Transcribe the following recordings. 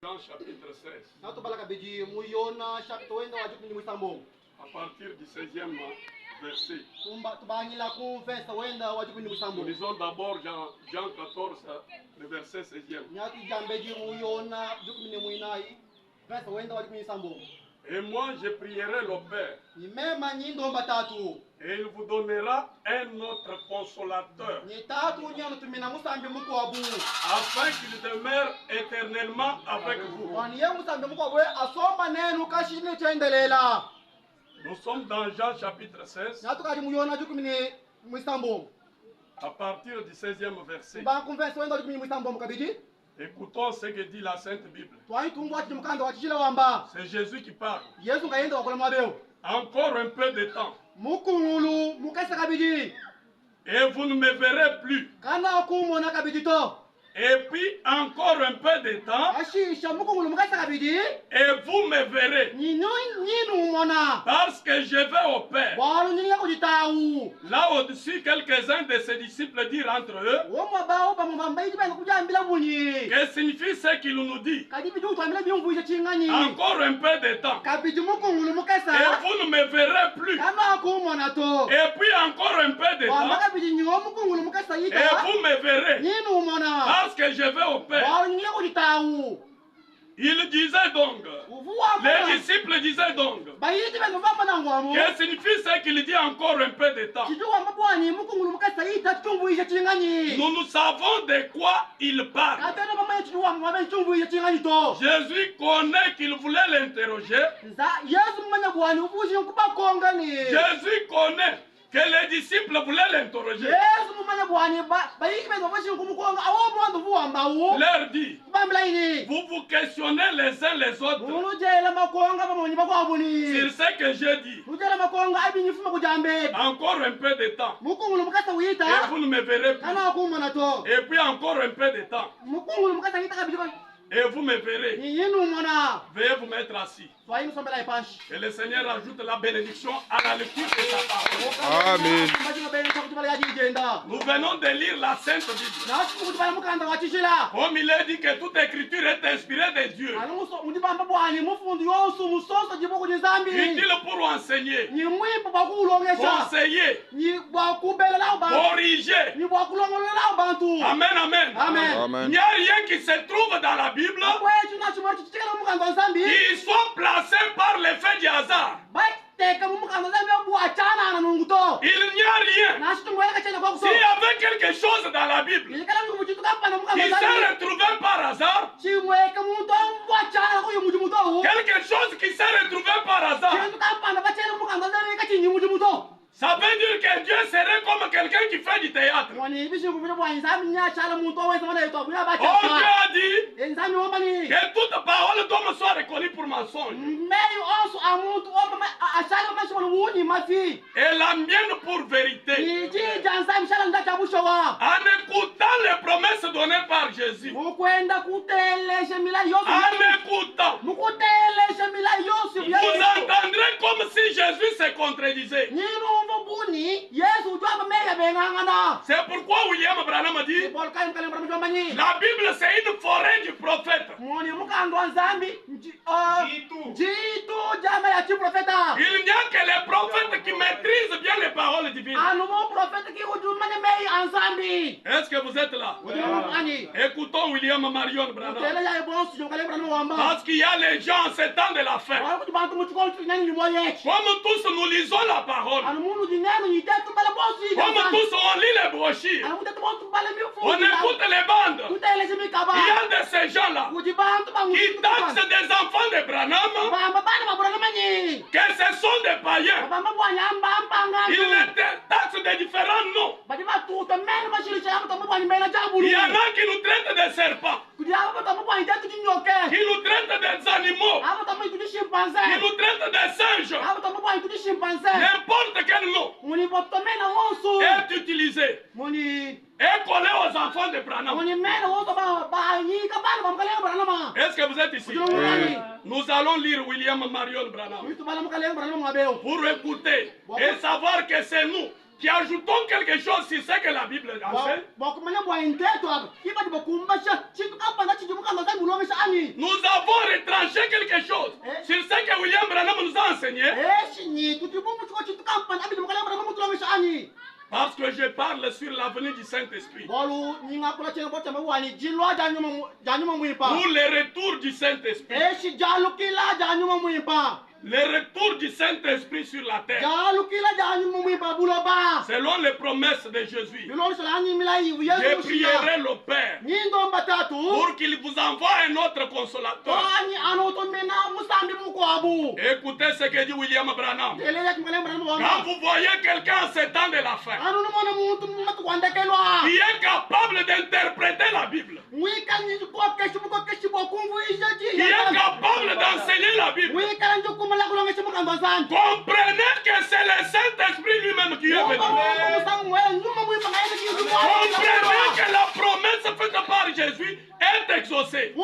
Jean chapitre 16. Na to balaka beji muyona chapter wenda wajuku ni musambo. À partir du 16e verset. Tubangila ku verse wenda wajuku ni musambo. Nous lisons d'abord Jean 14, le verset 16e. Nyati jambeji muyona juku ni muinai. Verse wenda wajuku ni musambo. Et moi je prierai le Père. Ni mema nyindo batatu. Et il vous donnera un autre consolateur. Ni tatu nyano tumina musambi muko abu. Afin qu'il demeure éternellement avec vous. Wani ye musambi muko abu asoma nenu kashini chendelela. Nous sommes dans Jean chapitre 16. Nyatu kadi muyona juku ni musambo. À partir du 16e verset. Ba ku verse wenda wajuku ni musambo mukabiji. Écoutons ce que dit la Sainte Bible. C'est Jésus qui parle. Encore un peu de temps. Et vous ne me verrez plus. Et puis encore un peu de temps. Et vous me verrez. Parce que je vais au Père. Là au-dessus, quelques-uns de ses disciples dirent entre eux. Que signifie ce qu'il nous dit? Encore un peu de temps. Et vous ne me verrez plus. Et puis encore un peu de temps. Et vous me verrez. Parce que je vais au Père. Il disait donc, les disciples disaient donc, que signifie ce qu'il dit encore un peu de temps? Nous savons de quoi il parle. Jésus connaît qu'il voulait l'interroger. Jésus connaît que les disciples voulaient l'interroger. Leur dit, vous vous questionnez les uns les autres sur ce que j'ai dit. Encore un peu de temps. Et vous ne me verrez plus. Et puis encore un peu de temps. Et vous me verrez. Veuillez vous mettre assis. Et le Seigneur ajoute la bénédiction à la lecture de sa parole. Amen. Nous venons de lire la Sainte Bible. Comme il est dit que toute écriture est inspirée de Dieu. Utile pour enseigner, conseiller, corriger. Amen, amen. Amen. Il n'y a rien qui se trouve dans la Bible qui soit placé par l'effet du hasard. Il n'y a rien. S'il y avait quelque chose dans la Bible qui s'est retrouvé par hasard, quelque chose qui s'est retrouvé par hasard, ça veut dire que Dieu serait comme quelqu'un qui fait du théâtre. Oh, Dieu a dit que toute parole d'homme soit reconnue pour mensonge. Et la mienne pour vérité. En écoutant les promesses données par Jésus. En écoutant. Vous entendrez comme si Jésus se contredisait. C'est pourquoi William Branham a dit, la Bible c'est une forêt du prophète. Il n'y a que les prophètes qui maîtrisent bien les paroles divines. Est-ce que vous êtes là? Écoutons William Marion Branham. Parce qu'il y a les gens en ces temps de la fin. Comme tous nous lisons la parole. Comme tous on lit les brochures. On écoute les bandes. Il y a de ces gens-là qui taxent des enfants de Branham que ce sont des païens. Ils les taxent de différents noms. Il y en a qui nous traitent de serpents. Qui nous traitent des animaux. Qui nous traitent des singes. N'importe quel nom est utilisé et collé aux enfants de Branham. Est-ce que vous êtes ici? Nous allons lire William Marion Branham pour écouter et savoir que c'est nous qui ajoutons quelque chose sur ce que la Bible enseigne. Nous avons retranché quelque chose sur ce que William Branham nous a enseigné. Parce que je parle sur l'avenir du Saint-Esprit. Pour le retour du Saint-Esprit. Le retour du Saint-Esprit sur la terre. Selon les promesses de Jésus. Je prierai le Père pour qu'il vous envoie un autre consolateur. Écoutez ce que dit William Branham. Quand vous voyez quelqu'un en ces temps de la fin qui est capable d'interpréter la Bible, qui est capable d'enseigner la Bible, comprenez que c'est le Saint-Esprit lui-même qui est venu. Comprenez que la promesse faite par Jésus est exaucée.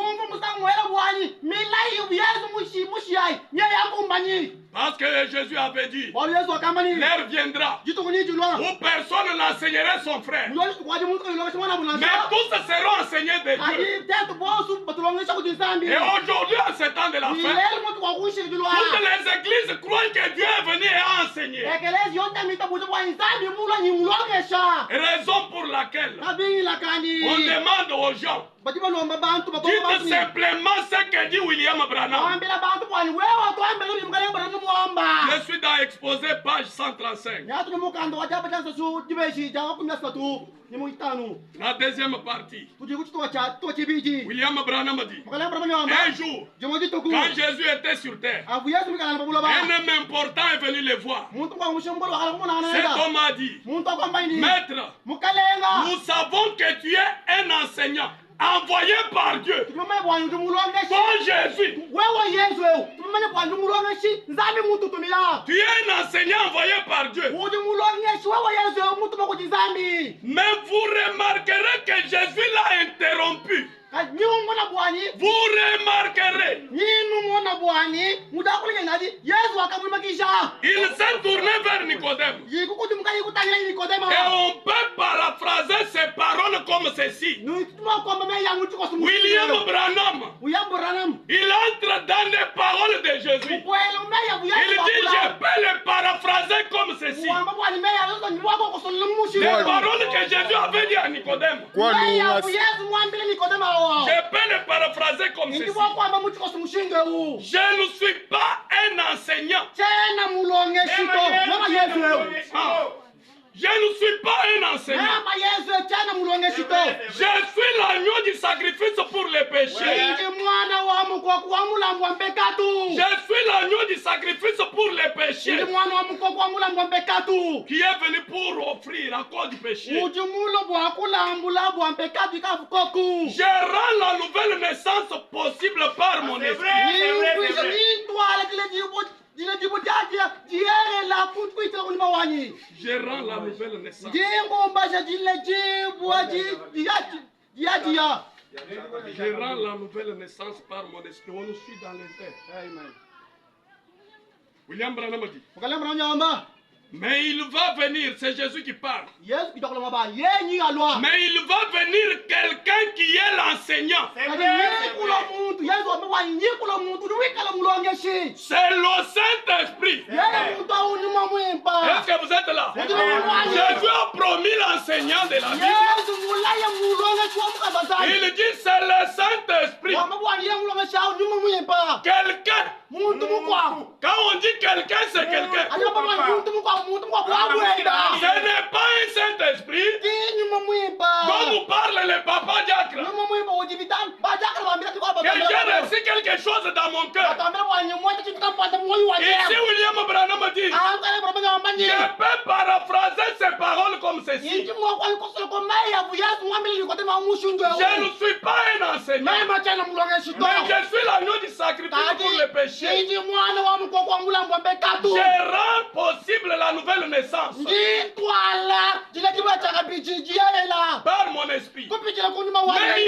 Parce que Jésus avait dit, l'heure viendra où personne n'enseignerait son frère, mais tous seront enseignés de Dieu. Et aujourd'hui, en ce temps de la fin, toutes les églises croient que Dieu est venu et a enseigné. Raison pour laquelle on demande aux gens, dites simplement ce que dit William Branham. Je suis dans Exposé, page 135. La deuxième partie. William Branham dit, un jour, quand Jésus était sur terre, un homme important est venu le voir. Cet homme a dit, Maître, nous savons que tu es un enseignant envoyé par Dieu. Bon Jésus. Tu es un enseignant envoyé par Dieu. Mais vous remarquerez que Jésus l'a interrompu. Vous remarquerez. Il s'est tourné vers Nicodème. Et on peut paraphraser ces paroles comme ceci. William Branham, il entre dans les paroles de Jésus. Il dit, je peux le paraphraser comme ceci. Les paroles que Jésus avait dit à Nicodème. Je peux le paraphraser comme ceci. Je ne suis pas un enseignant. Je ne suis pas un enseignant. Je suis l'agneau du sacrifice pour les péchés. Je suis l'agneau du sacrifice pour les péchés. Qui est venu pour offrir à cause du péché. Je rends la nouvelle naissance possible par mon esprit. Je rends la nouvelle naissance. Je rends la nouvelle naissance par mon esprit. On nous suit dans les airs. Amen. William Branham dit. Mais il va venir, c'est Jésus qui parle. Mais il va venir quelqu'un qui est l'enseignant. C'est le Saint-Esprit. Est-ce que vous êtes là? Jésus a promis l'enseignant de la Bible. Il dit c'est le Saint-Esprit. Quelqu'un. Quand on dit quelqu'un, c'est quelqu'un. Ce n'est pas un Saint-Esprit dont nous parle le papa Diacre. Que j'ai reçu quelque chose dans mon cœur. Ici William Branham dit, je peux paraphraser ces paroles comme ceci. Je ne suis pas un enseignant, mais je suis l'agneau du sacrifice pour le péché. Je rends possible la nouvelle naissance par mon esprit. Mais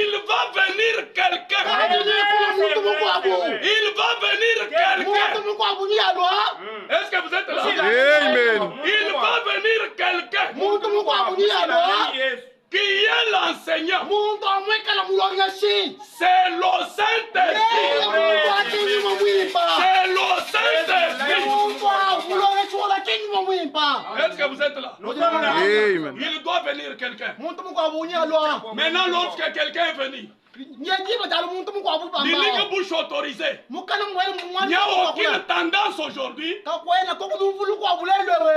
il va venir quelqu'un. Il va venir quelqu'un Est-ce que vous êtes là? Amen. Il va venir quelqu'un qui est l'enseignant. C'est le Saint-Esprit. C'est le Saint-Esprit. Est-ce que vous êtes là? Amen. Il doit venir quelqu'un. Maintenant, lorsque quelqu'un est venu, il n'y a que bouche autorisée. Il n'y a aucune tendance aujourd'hui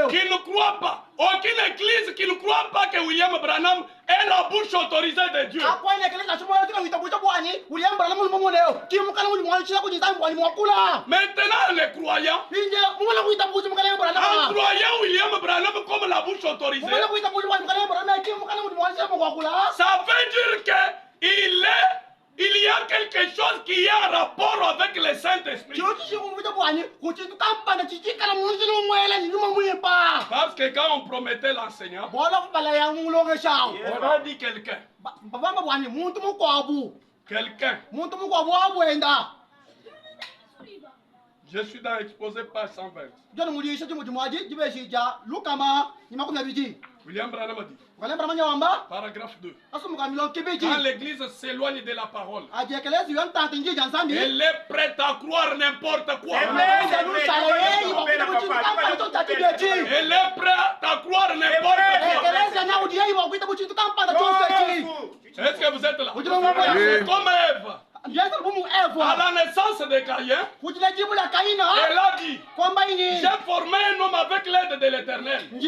qui ne croit pas. Aucune église qui ne croit pas que William Branham est la bouche autorisée de Dieu. Maintenant, les croyants, en croyant William Branham comme la bouche autorisée, ça veut dire que il y a quelque chose qui est en rapport avec le Saint-Esprit. Parce que quand on promettait l'enseignant, on a dit quelqu'un. Quelqu'un. Je suis dans l'exposé page 120. William Branham a dit, paragraphe 2. Quand l'église s'éloigne de la parole, elle est prête à croire n'importe quoi. Elle est prête à croire n'importe quoi. Est-ce que vous êtes là? Comme Ève. À la naissance de Caïn, elle a dit, j'ai formé un homme avec l'aide de l'Éternel. Vous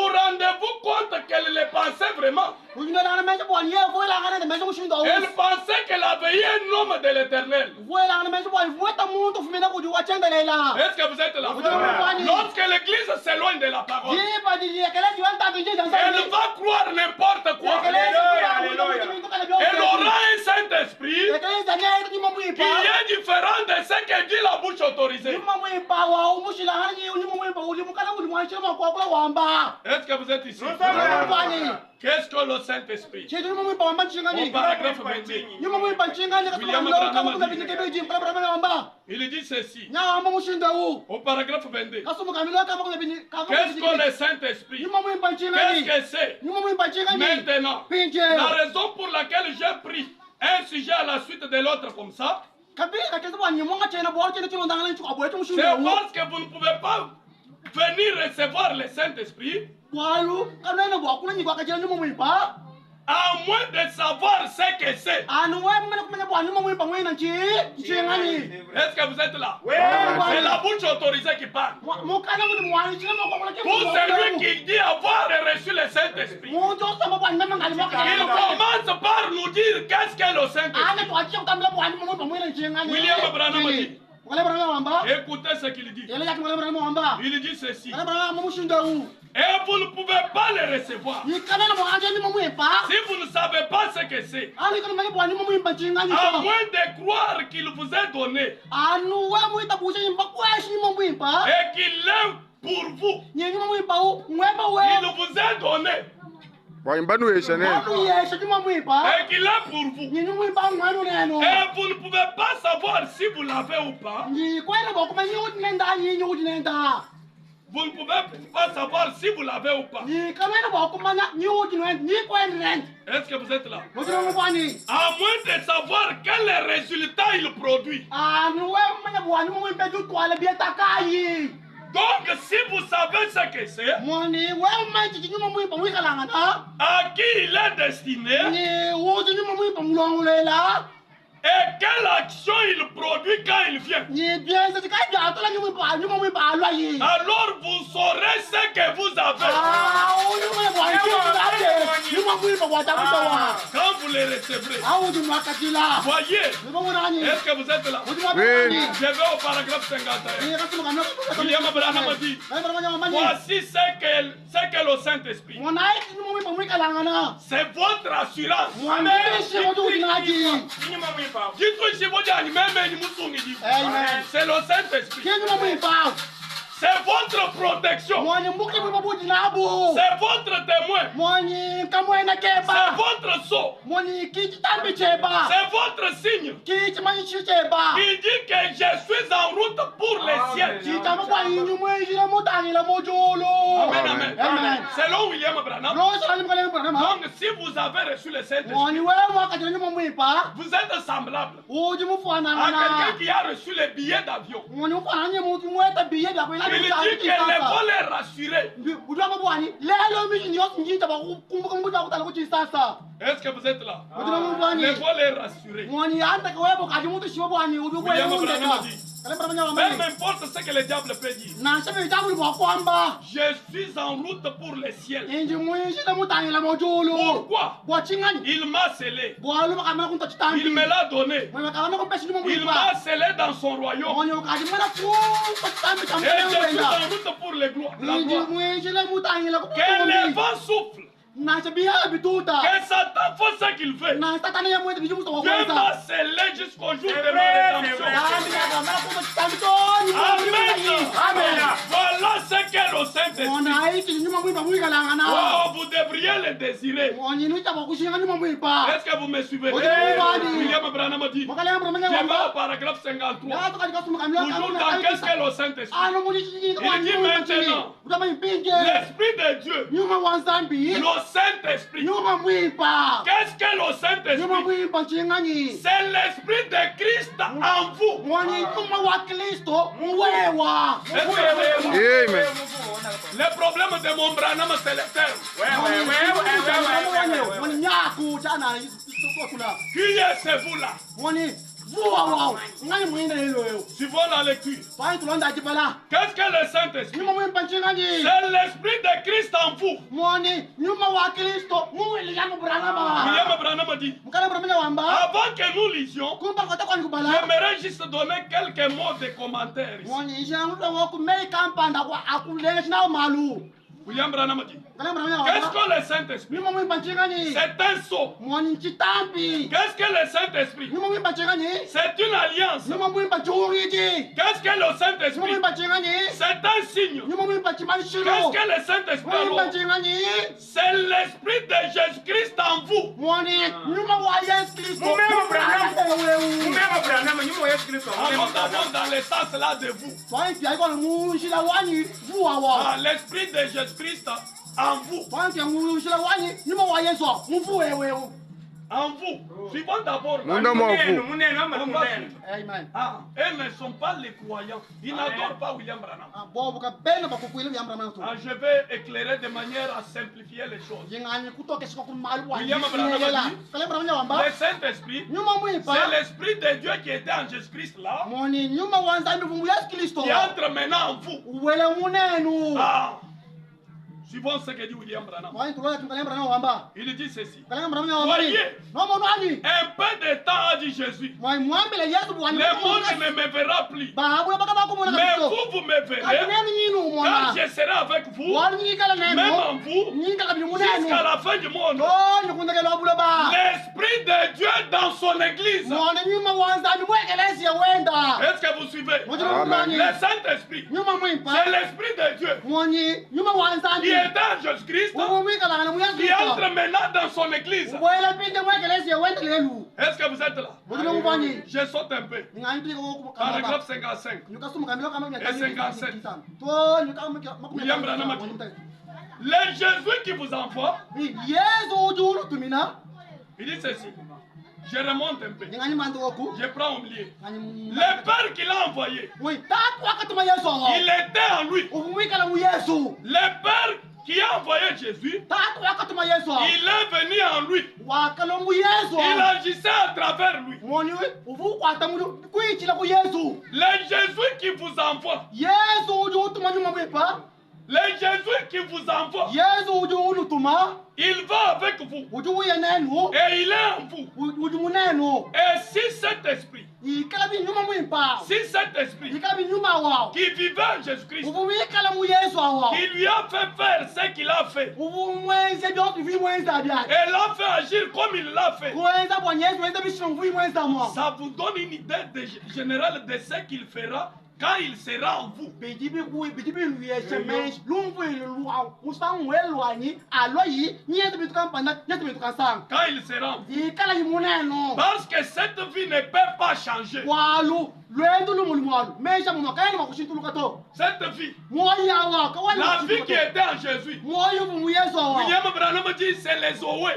rendez-vous compte qu'elle le pensait vraiment? Elle pensait qu'elle avait eu un homme de l'Éternel. Est-ce que vous êtes là? Lorsque l'église s'éloigne de la parole, elle va croire n'importe quoi. Elle aura un Saint-Esprit qui est différent de ce que dit la bouche autorisée. Est-ce que vous êtes ici? Qu'est-ce que le Saint-Esprit? Au paragraphe 22, William Branham il dit ceci. Au paragraphe 22, qu'est-ce que le Saint-Esprit? Qu'est-ce que c'est? Maintenant, la raison pour laquelle j'ai pris un sujet à la suite de l'autre comme ça, c'est parce que vous ne pouvez pas venir recevoir le Saint-Esprit à moins de savoir ce que c'est. Est-ce que vous êtes là? C'est la bouche autorisée qui parle. Pour celui qui dit avoir reçu le Saint-Esprit, il commence par nous dire qu'est-ce que le Saint-Esprit. William Branham dit, écoutez ce qu'il dit. Il dit ceci. Et vous ne pouvez pas le recevoir. Si vous ne savez pas ce que c'est, à moins de croire qu'il vous est donné et qu'il l'aime pour vous, il vous est donné et qu'il est pour vous. Et vous ne pouvez pas savoir si vous l'avez ou pas. Vous ne pouvez pas savoir si vous l'avez ou pas. Est-ce que vous êtes là? À moins de savoir quel résultat il produit. Donc, si vous savez ce que c'est, à qui il est destiné, et quelle action il produit quand il vient, alors vous saurez ce que vous avez. Quand vous les recevrez, voyez, est-ce que vous êtes là? Je vais au paragraphe 51. William Branham dit, voici ce que le Saint-Esprit, c'est votre assurance. C'est le Saint-Esprit. C'est votre protection. Mwani muki bubabuji nabo. C'est votre témoin. Mwani kamwena C'est keba. votre sceau. Mwani kichi tambi cheba. C'est votre signe. Kichi manichi cheba. Il dit que je suis en route pour les ciels. Chita mwa inyu mweji la mutani la mojolo. Amen, amen. Amen. Selon William Branham. Donc, si vous avez reçu le Saint-Esprit, Mwani wewe wakati mwipa. vous êtes semblable Uji mufana à na. quelqu'un qui a reçu les billets d'avion. Mwani mufana nye mutu mweta biye bya kwela. Il dit que les vols est rassuré. Budwa mabwani. Lelo miji nyos njita ba kumbuka mbuta kutala kuchi sasa. Est-ce que vous êtes là? Budwa mabwani. Les vols est rassuré. Mwani anta kwebo kati mutu shiwa bwani udu kwa William yunga. Branham a dit, même importe ce que le diable peut dire, Na shabe jabu kwa kwamba. je suis en route pour les ciels. Inji mwishi la mutani la mojolo. Pourquoi? Bwa chingani. Il m'a scellé. Bwa lu makamela kunta chitambi. Il me l'a donné. Mwe makamela kumpeshi ni Il mwipa. m'a scellé dans son royaume. Mwani wakati mwena kumpa chitambi Et chamele je suis mwenda. en route pour les gloires. La Inji gloire. mwishi la mutani la Que les kumpa. vents soufflent. Na shabiya bituta. Que Satan fasse ce qu'il veut. Na satana ya mweta biju musta Dieu wakwanza. m'a scellé jusqu'au jour de ma rédemption. Amen. Voilà ce qu'est le Saint-Esprit. Oh, vous devriez le désirer. Est-ce que vous me suivez? William Branham a dit, je vais au paragraphe 53. Toujours dans qu'est-ce qu'est le Saint-Esprit? Il dit maintenant, l'Esprit de Dieu, le Saint-Esprit. Qu'est-ce que le Saint-Esprit? C'est l'Esprit de Christ en vous. Amen. Le problème de mon Branham, c'est le terme. Qui est ce vous là? Suivons la lecture. Qu'est-ce que le Saint-Esprit? C'est l'Esprit de Christ en vous. William Branham a dit, avant que nous lisions, j'aimerais juste donner quelques mots de commentaires ici. William Branham a dit, qu'est-ce que le Saint-Esprit? C'est un sceau. Qu'est-ce que le Saint-Esprit? C'est une alliance. Qu'est-ce que le Saint-Esprit? C'est un signe. Qu'est-ce que le Saint-Esprit alors? C'est l'Esprit de Jésus-Christ en vous. Avant d'avoir dans le sens là de vous. Ah, l'Esprit de Jésus-Christ en vous. En vous. Suivons d'abord. Ah, eux ne sont pas les croyants. Ils n'adorent pas William Branham. Ah, je vais éclairer de manière à simplifier les choses. William Branham a dit, le Saint-Esprit, c'est l'Esprit de Dieu qui était en Jésus-Christ là, qui entre maintenant en vous. Ah. Suivons ce que dit William Branham. Il dit ceci. Voyez, un peu de temps a dit Jésus. Le monde ne me verra plus. Mais vous, vous me verrez. Car je serai avec vous, même en vous, jusqu'à la fin du monde. L'Esprit de Dieu dans son Église. Est-ce que vous suivez? Amen. Le Saint-Esprit, c'est l'Esprit de Dieu qui est en Jésus-Christ, qui entre maintenant dans son Église. Est-ce que vous êtes là? Je saute un peu. Paragraphe 55 et 57. William Branham a dit, le Jésus qui vous envoie, il dit ceci. Je remonte un peu. Je prends au milieu. Le Père qui l'a envoyé, il était en lui. Le Père qui a envoyé Jésus, il est venu en lui. Il agissait à travers lui. Le Jésus qui vous envoie, le Jésus qui vous envoie, il va avec vous. Et il est en vous. Et si cet esprit, si cet esprit qui vivait en Jésus-Christ, qui lui a fait faire ce qu'il a fait, et l'a fait agir comme il l'a fait, ça vous donne une idée générale de ce qu'il fera quand il sera en vous, quand il sera en vous, parce que cette vie ne peut pas changer. Cette vie, la vie qui était en Jésus, William Branham dit c'est les Zoé.